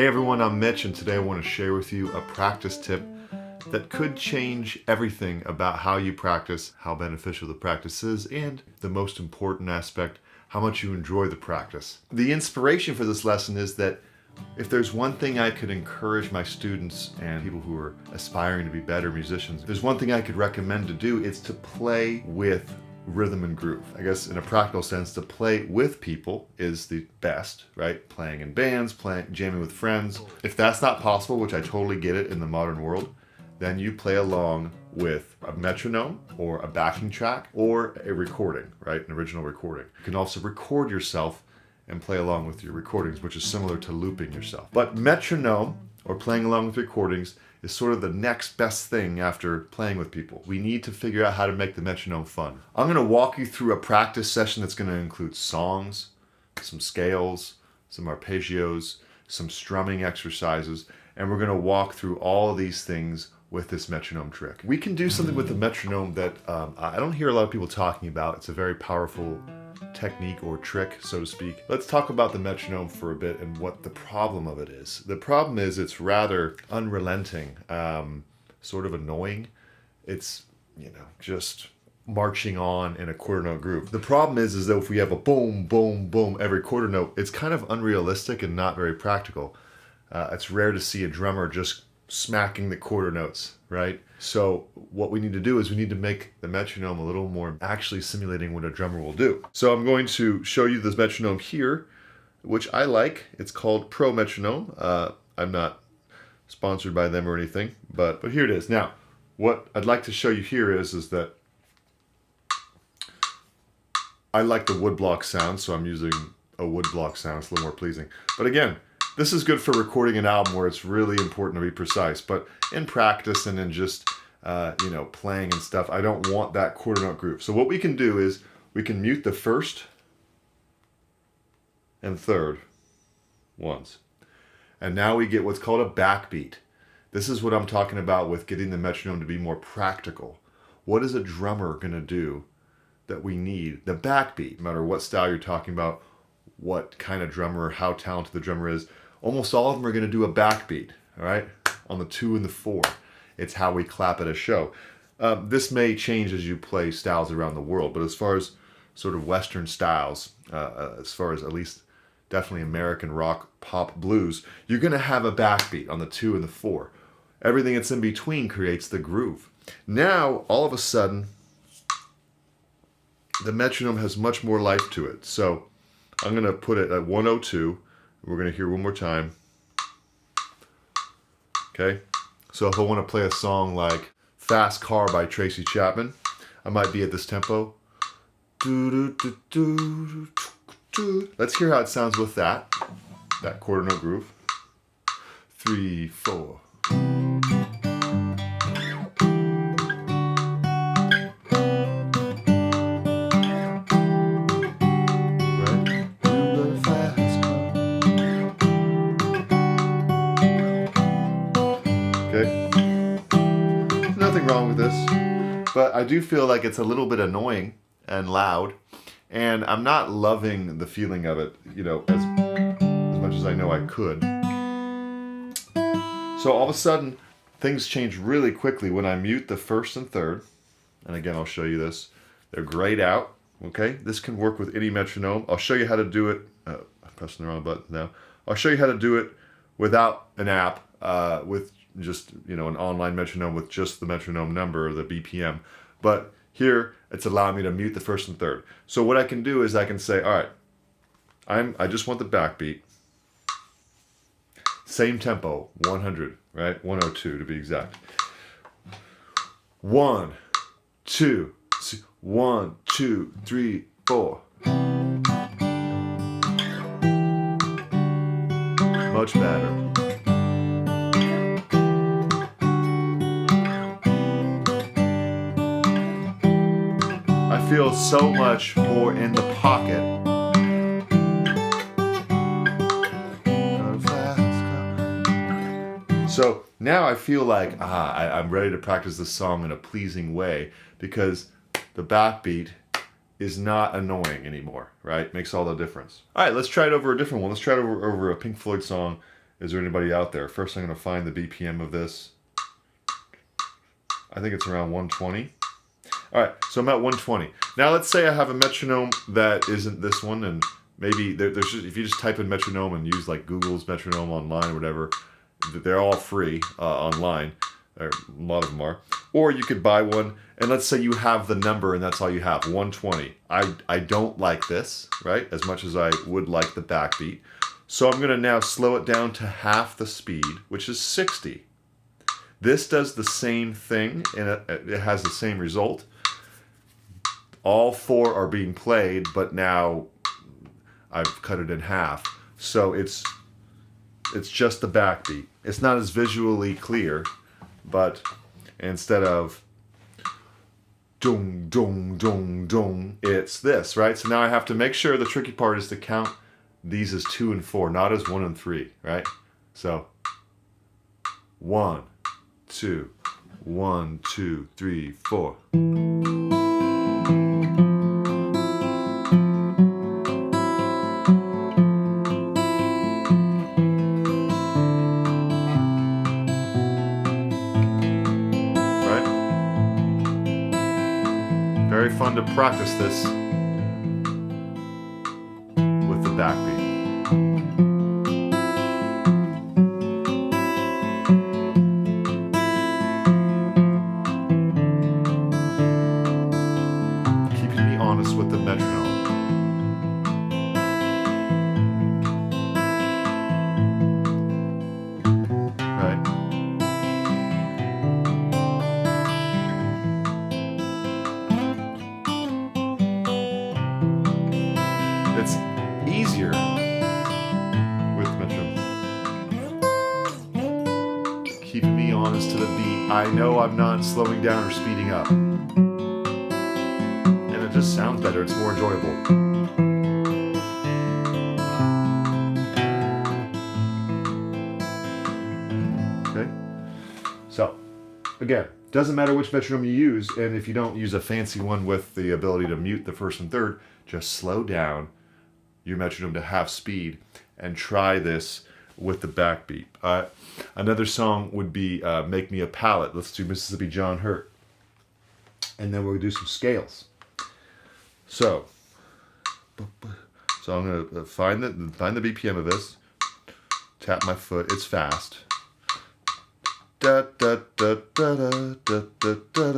Hey everyone, I'm Mitch, and today I want to share with you a practice tip that could change everything about how you practice, how beneficial the practice is, and the most important aspect, how much you enjoy the practice. The inspiration for this lesson is that if there's one thing I could encourage my students and people who are aspiring to be better musicians, there's one thing I could recommend to do, it's to play with rhythm and groove. I guess in a practical sense, to play with people is the best, right? Playing in bands, jamming with friends. If that's not possible, which I totally get it in the modern world, then you play along with a metronome or a backing track or a recording, right? An original recording. You can also record yourself and play along with your recordings, which is similar to looping yourself. But metronome, or playing along with recordings, is sort of the next best thing after playing with people. We need to figure out how to make the metronome fun. I'm gonna walk you through a practice session that's gonna include songs, some scales, some arpeggios, some strumming exercises, and we're gonna walk through all of these things with this metronome trick. We can do something with the metronome that I don't hear a lot of people talking about. It's a very powerful technique or trick, so to speak. Let's talk about the metronome for a bit and what the problem of it is. The problem is it's rather unrelenting, sort of annoying. It's, just marching on in a quarter note groove. The problem is that if we have a boom, boom, boom every quarter note, it's kind of unrealistic and not very practical. It's rare to see a drummer just smacking the quarter notes, right? So what we need to do is we need to make the metronome a little more actually simulating what a drummer will do. So I'm going to show you this metronome here, which I like. It's called Pro Metronome. I'm not sponsored by them or anything, but here it is. Now, what I'd like to show you here is that I like the woodblock sound, so I'm using a woodblock sound. It's a little more pleasing. But again, this is good for recording an album where it's really important to be precise, but in practice and in just, playing and stuff, I don't want that quarter note groove. So what we can do is we can mute the first and third ones. And now we get what's called a backbeat. This is what I'm talking about with getting the metronome to be more practical. What is a drummer gonna do that we need? The backbeat, no matter what style you're talking about, what kind of drummer, how talented the drummer is, almost all of them are going to do a backbeat, all right, on the 2 and the 4. It's how we clap at a show. This may change as you play styles around the world, but as far as sort of Western styles, as far as at least definitely American rock, pop, blues, you're going to have a backbeat on the 2 and the 4. Everything that's in between creates the groove. Now, all of a sudden, the metronome has much more life to it. So I'm going to put it at 102. We're going to hear one more time. Okay? So if I want to play a song like Fast Car by Tracy Chapman, I might be at this tempo. Let's hear how it sounds with that quarter note groove. 3, 4. Nothing wrong with this, but I do feel like it's a little bit annoying and loud, and I'm not loving the feeling of it, as much as I know I could. So all of a sudden, things change really quickly when I mute the first and third, and again, I'll show you this. They're grayed out, okay? This can work with any metronome. I'll show you how to do it. I'm pressing the wrong button now. I'll show you how to do it without an app, with just an online metronome with just the metronome number or the BPM. But here it's allowing me to mute the first and third. So what I can do is I can say, all right, I just want the backbeat. Same tempo, 100, right? 102 to be exact. 1, 2, 1, 2, 3, 4. Much better. I feel so much more in the pocket. So now I feel like I'm ready to practice this song in a pleasing way because the backbeat is not annoying anymore, right? Makes all the difference. All right, let's try it over a different one. Let's try it over a Pink Floyd song Is there anybody out there? First, I'm going to find the BPM of this. I think it's around 120. All right, so I'm at 120. Now let's say I have a metronome that isn't this one, and maybe there's just, if you just type in metronome and use like Google's metronome online or whatever, they're all free online. A lot of them are. Or you could buy one, and let's say you have the number and that's all you have, 120. I don't like this, right, as much as I would like the backbeat. So I'm going to now slow it down to half the speed, which is 60. This does the same thing, and it has the same result. All four are being played, but now I've cut it in half. So it's just the backbeat. It's not as visually clear, but instead of dong, dong, dong, dong, it's this, right? So now I have to make sure, the tricky part is to count these as 2 and 4, not as 1 and 3, right? So 1, 2, 1, 2, 3, 4. Very fun to practice this with the backbeat. Keeping me honest with the metronome. Right? It's easier with metronome. Keeping me honest to the beat. I know I'm not slowing down or speeding up. And it just sounds better. It's more enjoyable. Okay? So, again, doesn't matter which metronome you use, and if you don't use a fancy one with the ability to mute the first and third, just slow down your metronome to half speed and try this with the backbeat. Another song would be Make Me a Pallet. Let's do Mississippi John Hurt. And then we'll do some scales. So I'm going to find the BPM of this, tap my foot, it's fast. Da da da da da da da da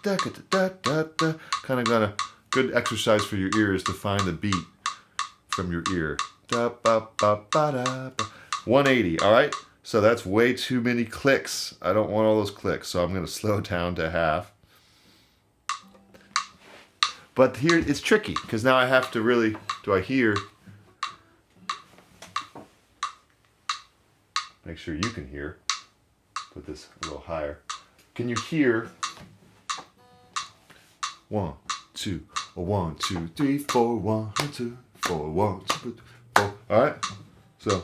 da da da. Kind of gonna good exercise for your ears to find the beat from your ear. 180, all right? So that's way too many clicks. I don't want all those clicks, so I'm going to slow down to half. But here it's tricky, because now I have to really, do I hear? Make sure you can hear. Put this a little higher. Can you hear? 1, 2, 1, 2, 3, 4, 1, 2, 4, 1, 2, 4. All right. So.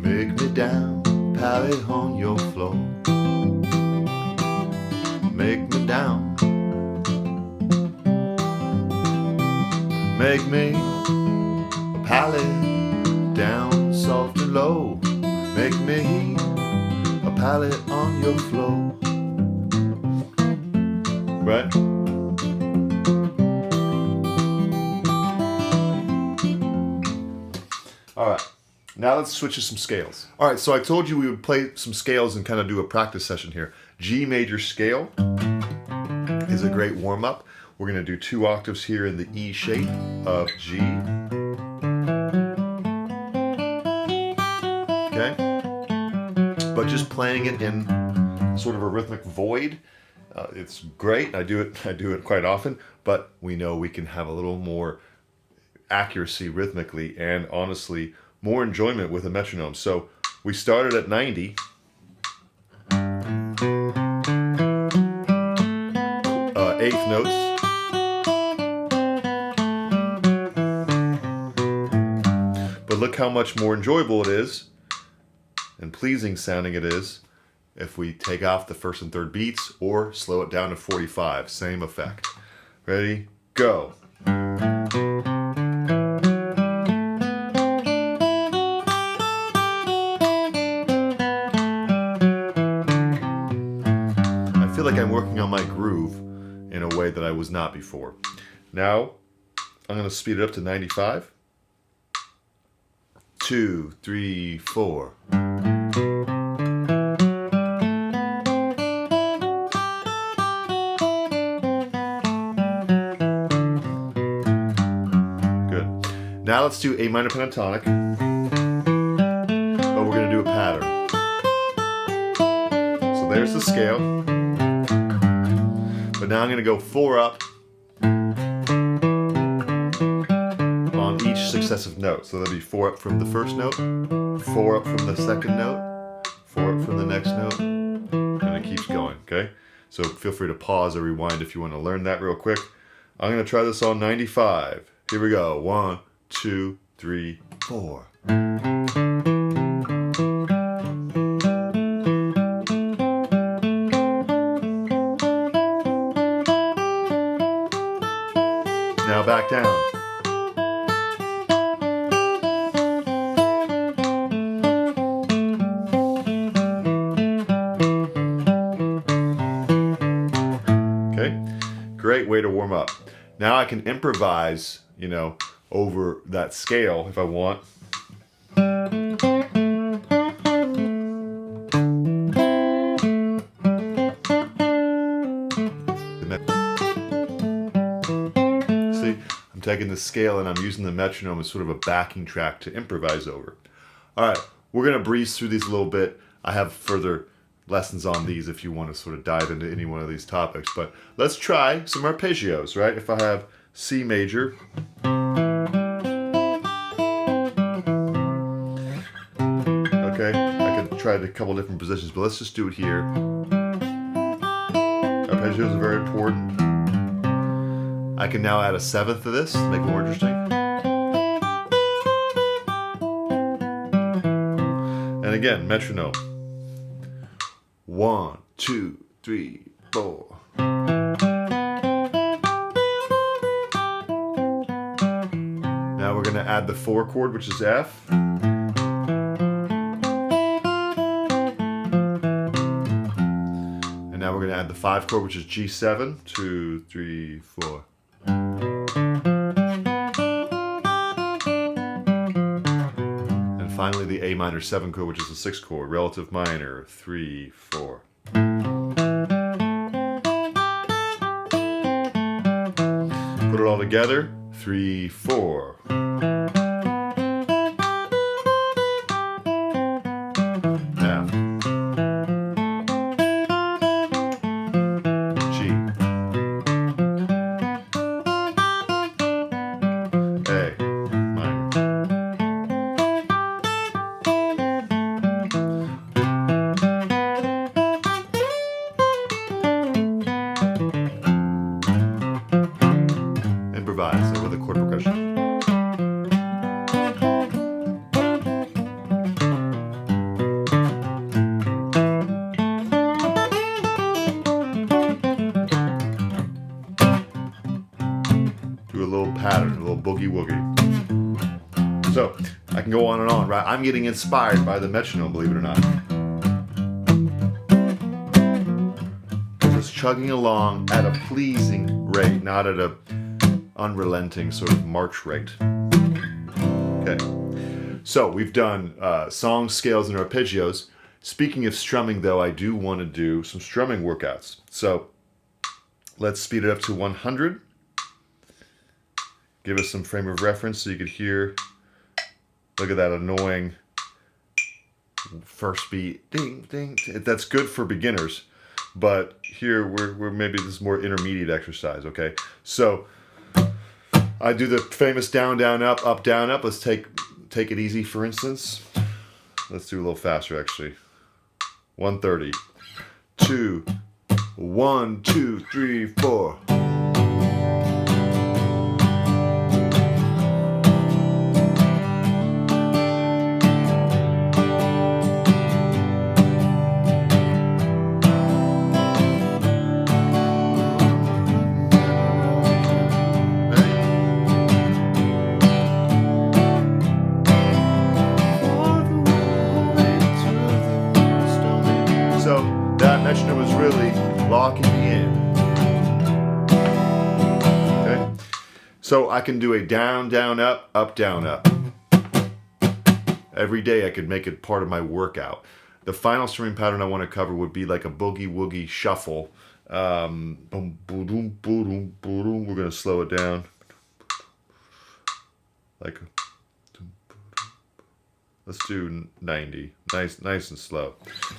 Make me down, pallet on your floor. Make me down. Make me a pallet down soft and low. Make me a pallet on your floor. Right? All right. Now let's switch to some scales. All right, so I told you we would play some scales and kind of do a practice session here. G major scale is a great warm-up. We're going to do 2 octaves here in the E shape of G. Okay? But just playing it in sort of a rhythmic void, it's great. I do it quite often, but we know we can have a little more accuracy rhythmically and honestly more enjoyment with a metronome. So we started at 90. Eighth notes. look how much more enjoyable it is and pleasing sounding it is if we take off the first and third beats or slow it down to 45. Same effect. Ready? Go. I feel like I'm working on my groove in a way that I was not before. Now, I'm going to speed it up to 95. 2, 3, 4. Good. Now let's do A minor pentatonic, but we're going to do a pattern. So there's the scale, but now I'm going to go 4 up on each successive note. So that'll be 4 up from the first note, 4 up from the second note, 4 up from the next note, and it keeps going, okay? So feel free to pause or rewind if you want to learn that real quick. I'm going to try this on 95. Here we go. 1, 2, 3, 4. Now back down. Great way to warm up. Now I can improvise, you know, over that scale if I want. See, I'm taking the scale and I'm using the metronome as sort of a backing track to improvise over. All right, we're going to breeze through these a little bit. I have further lessons on these if you want to sort of dive into any one of these topics, but let's try some arpeggios, right? If I have C major, okay, I could try it a couple different positions, but let's just do it here. Arpeggios are very important. I can now add a seventh to this to make it more interesting. And again, metronome. 1, 2, 3, 4. Now we're going to add the 4 chord, which is F. And now we're going to add the 5 chord, which is G7. 2, 3, 4. And finally the A minor 7 chord, which is the 6th chord, relative minor. 3, 4. Put it all together. 3, 4. F. G. A minor. Improvise with a chord progression. Do a little pattern, a little boogie woogie. So I can go on and on, right? I'm getting inspired by the metronome, believe it or not. It's chugging along at a pleasing rate, not at a unrelenting sort of march rate. Okay, so we've done songs, scales, and arpeggios. Speaking of strumming, though, I do want to do some strumming workouts. So let's speed it up to 100. Give us some frame of reference so you could hear. Look at that annoying first beat. Ding, ding. That's good for beginners, but here we're maybe this is more intermediate exercise. Okay, so I do the famous down, down, up, down, up. Let's take it easy, for instance. Let's do a little faster, actually. 130. 2, 1, 2, 3, 4. So that metronome is really locking me in. Okay? So I can do a down, down, up, down, up. Every day I could make it part of my workout. The final strumming pattern I want to cover would be like a boogie woogie shuffle. Boom, boom, boom, boom. We're going to slow it down. Like, let's do 90. Nice and slow.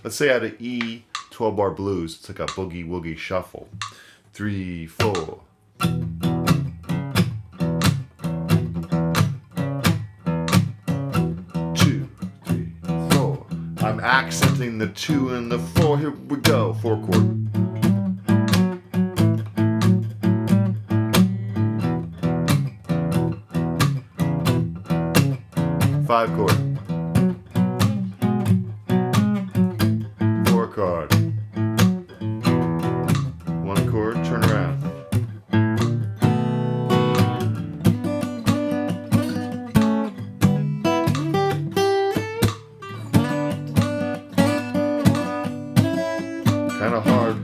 Let's say I had an E 12 bar blues. It's like a boogie woogie shuffle. 3, 4. I'm accenting the 2 and the 4. Here we go. 4 chord. Five chord. 4 chord. 1 chord. Turn around. Kind of hard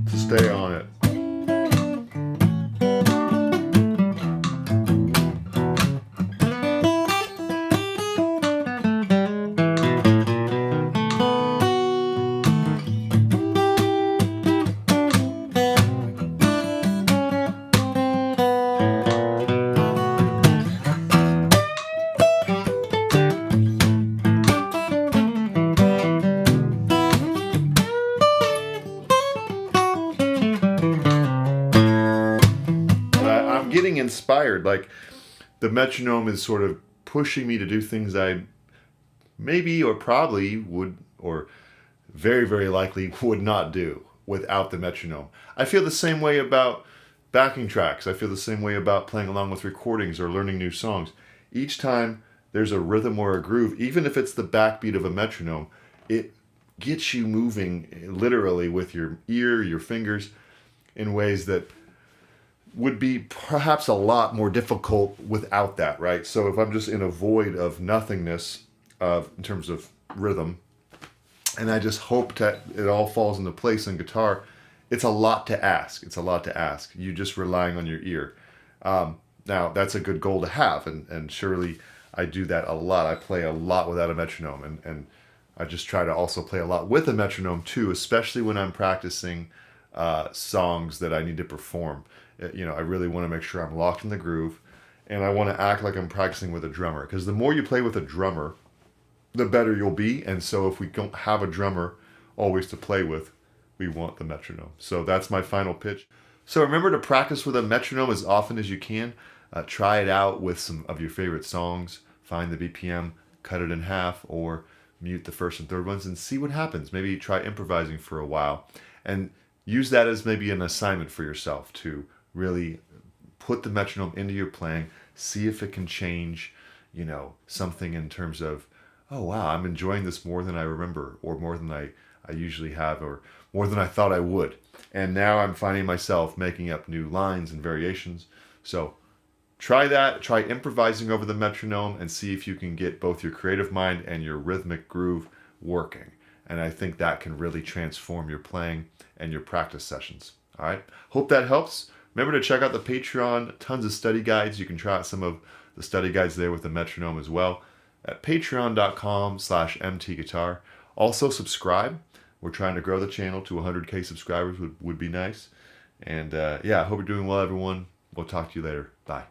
to stay on it. Getting inspired, like the metronome is sort of pushing me to do things I maybe or probably would, or very, very likely would not do without the metronome. I feel the same way about backing tracks. I feel the same way about playing along with recordings or learning new songs. Each time there's a rhythm or a groove, even if it's the backbeat of a metronome, it gets you moving literally with your ear, your fingers, in ways that would be perhaps a lot more difficult without that, right? So if I'm just in a void of nothingness in terms of rhythm, and I just hope that it all falls into place in guitar, it's a lot to ask. It's a lot to ask. You just relying on your ear. Now, that's a good goal to have, and surely I do that a lot. I play a lot without a metronome, and I just try to also play a lot with a metronome too, especially when I'm practicing songs that I need to perform. You know, I really want to make sure I'm locked in the groove, and I want to act like I'm practicing with a drummer, because the more you play with a drummer, the better you'll be. And so if we don't have a drummer always to play with, we want the metronome. So that's my final pitch. So remember to practice with a metronome as often as you can. Try it out with some of your favorite songs. Find the BPM, cut it in half, or mute the first and third ones and see what happens. Maybe try improvising for a while, and use that as maybe an assignment for yourself to really put the metronome into your playing, see if it can change, you know, something in terms of, oh wow, I'm enjoying this more than I remember, or more than I usually have, or more than I thought I would. And now I'm finding myself making up new lines and variations. So try that, try improvising over the metronome, and see if you can get both your creative mind and your rhythmic groove working. And I think that can really transform your playing and your practice sessions. All right, hope that helps. Remember to check out the Patreon, tons of study guides. You can try out some of the study guides there with the metronome as well at patreon.com/mtguitar. Also subscribe. We're trying to grow the channel to 100K subscribers would be nice. And yeah, I hope you're doing well, everyone. We'll talk to you later. Bye.